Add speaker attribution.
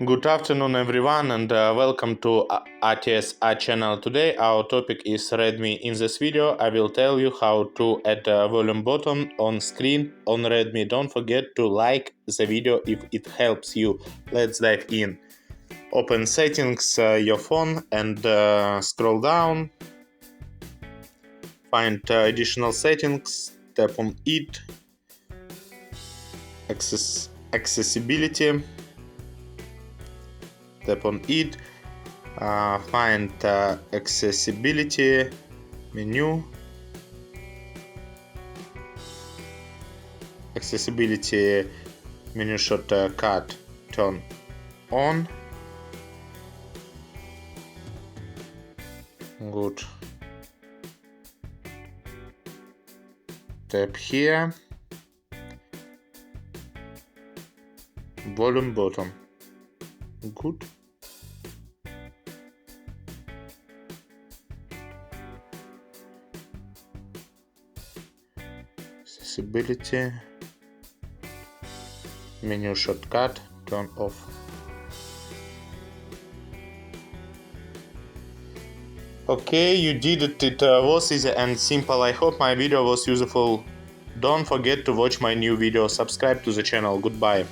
Speaker 1: Good afternoon everyone and welcome to ATSA channel. Today our topic is Redmi. In this video I will tell you how to add a volume button on screen on Redmi. Don't forget to like the video if it helps you. Let's dive in. Open settings, your phone, and scroll down. Find additional settings, tap on it. Accessibility. Tap on it, find accessibility menu, accessibility menu shortcut turn on. Good. Tap here, volume button. Good. Accessibility menu shortcut turn off. Okay, you did it. It was easy and simple. I hope my video was useful. Don't forget to watch my new video. Subscribe to the channel. Goodbye.